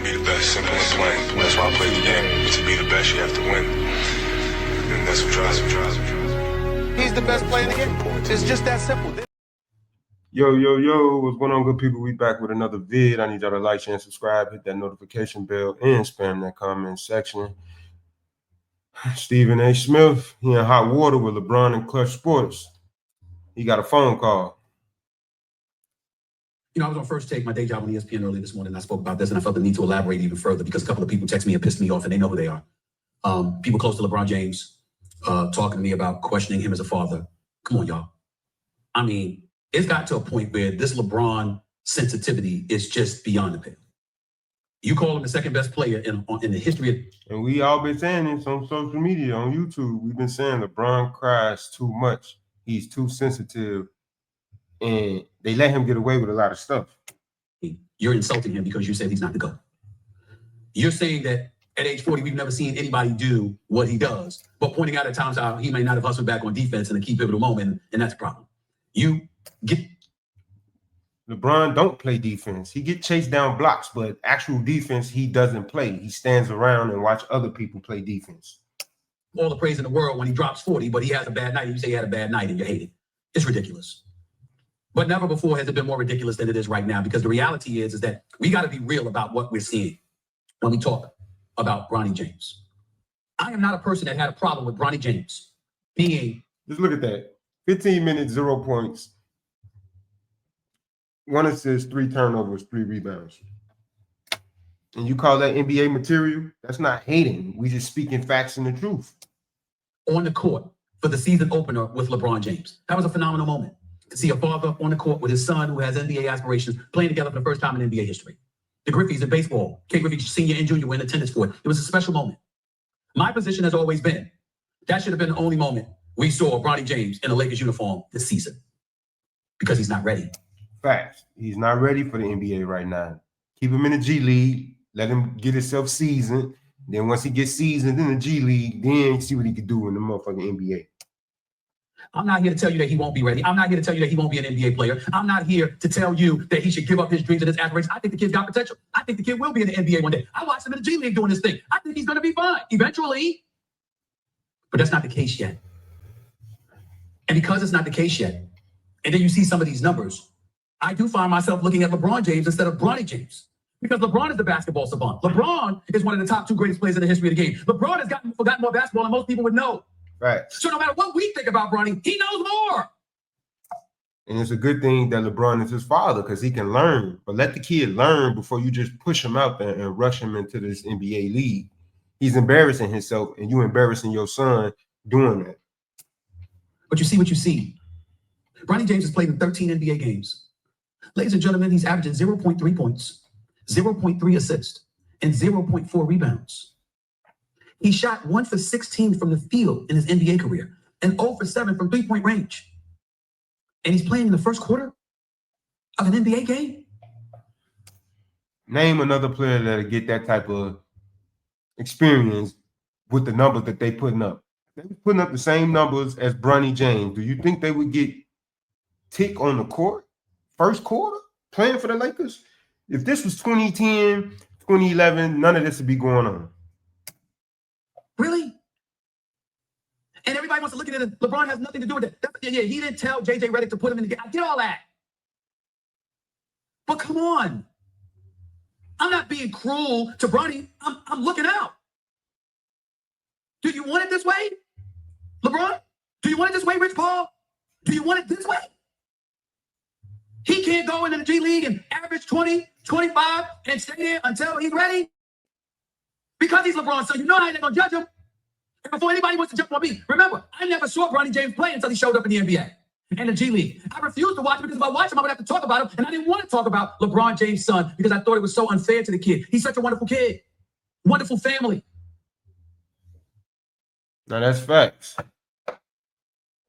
to be the best. Simple and plain. That's why I played the game. To be the best, you have to win. And that's what drives me. He's the best player in the game. It's just that simple. Yo, what's going on, good people? We back with another vid. I need y'all to like, share, and subscribe, hit that notification bell, and spam that comment section. Stephen A. Smith, he in hot water with LeBron and Klutch Sports. He got a phone call. You know, I was on First Take, my day job on ESPN earlier this morning, and I spoke about this, and I felt the need to elaborate even further because a couple of people text me and pissed me off, and they know who they are. People close to LeBron James talking to me about questioning him as a father. Come on, y'all. I mean, it's got to a point where this LeBron sensitivity is just beyond the pale. You call him the second best player in the history of... And we all been saying this on social media, on YouTube. We've been saying LeBron cries too much. He's too sensitive. And they let him get away with a lot of stuff. You're insulting him because you said he's not the GOAT. You're saying that at age 40, we've never seen anybody do what he does, but pointing out at times how he may not have hustled back on defense in a key pivotal moment, and that's a problem. You get... LeBron don't play defense. He get chased down blocks, but actual defense, he doesn't play. He stands around and watch other people play defense. All the praise in the world when he drops 40, but he has a bad night. You say he had a bad night and you hate it. It's ridiculous. But never before has it been more ridiculous than it is right now, because the reality is that we got to be real about what we're seeing when we talk about Bronny James. I am not a person that had a problem with Bronny James being... Just look at that. 15 minutes, 0 points. 1 assist, 3 turnovers, 3 rebounds. And you call that NBA material? That's not hating. We just speaking facts and the truth. On the court for the season opener with LeBron James. That was a phenomenal moment. To see a father on the court with his son who has NBA aspirations playing together for the first time in NBA history. The Griffies in baseball, Ken Griffey Sr. and Jr. were in attendance for it. It was a special moment. My position has always been, that should have been the only moment we saw Bronny James in a Lakers uniform this season. Because he's not ready. Facts. He's not ready for the NBA right now. Keep him in the G League. Let him get himself seasoned. Then once he gets seasoned in the G League, then see what he can do in the motherfucking NBA. I'm not here to tell you that he won't be ready. I'm not here to tell you that he won't be an NBA player. I'm not here to tell you that he should give up his dreams and his aspirations. I think the kid's got potential. I think the kid will be in the NBA one day. I watched him in the G League doing this thing. I think he's going to be fine eventually. But that's not the case yet. And because it's not the case yet, and then you see some of these numbers, I do find myself looking at LeBron James instead of Bronny James. Because LeBron is the basketball savant. LeBron is one of the top 2 greatest players in the history of the game. LeBron has forgotten more basketball than most people would know. Right. So no matter what we think about Bronny, he knows more. And it's a good thing that LeBron is his father because he can learn. But let the kid learn before you just push him out there and rush him into this NBA league. He's embarrassing himself, and you embarrassing your son doing that. But you see what you see. Bronny James has played in 13 NBA games. Ladies and gentlemen, he's averaging 0.3 points, 0.3 assists, and 0.4 rebounds. He shot 1 for 16 from the field in his NBA career and 0 for 7 from 3-point range. And he's playing in the first quarter of an NBA game. Name another player that'll get that type of experience with the numbers that they putting up. They were putting up the same numbers as Bronny James. Do you think they would get tick on the court first quarter playing for the Lakers? If this was 2010, 2011, none of this would be going on. Really? And everybody wants to look at it. LeBron has nothing to do with it. Yeah, he didn't tell JJ Redick to put him in the game. I get all that. But come on. I'm not being cruel to Bronny. I'm looking out. Do you want it this way, LeBron? Do you want it this way, Rich Paul? Do you want it this way? He can't go into the G League and average 20, 25 and stay there until he's ready? Because he's LeBron, so you know how they're going to judge him. And before anybody wants to jump on me, remember, I never saw Bronny James play until he showed up in the NBA and the G League. I refused to watch him because if I watched him, I would have to talk about him. And I didn't want to talk about LeBron James' son because I thought it was so unfair to the kid. He's such a wonderful kid. Wonderful family. Now, that's facts.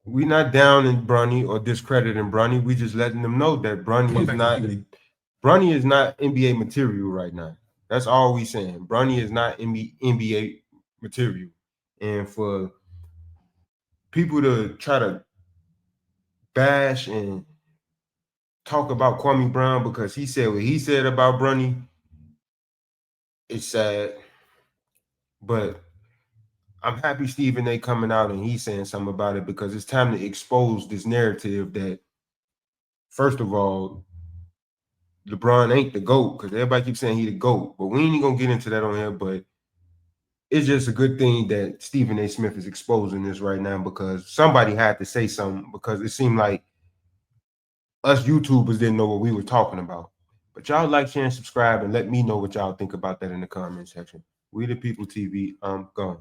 We're not down in Bronny or discrediting Bronny. We just letting them know that Bronny is not NBA material right now. That's all we saying. Bronny is not NBA material. And for people to try to bash and talk about Kwame Brown because he said what he said about Bronny, it's sad, but I'm happy Stephen A. coming out and he's saying something about it because it's time to expose this narrative that, first of all, LeBron ain't the GOAT, because everybody keeps saying he the GOAT, but we ain't even gonna get into that on here. But it's just a good thing that Stephen A. Smith is exposing this right now, because somebody had to say something, because it seemed like us YouTubers didn't know what we were talking about. But y'all like, share, and subscribe, and let me know what y'all think about that in the comment section. We the People TV, I'm gone.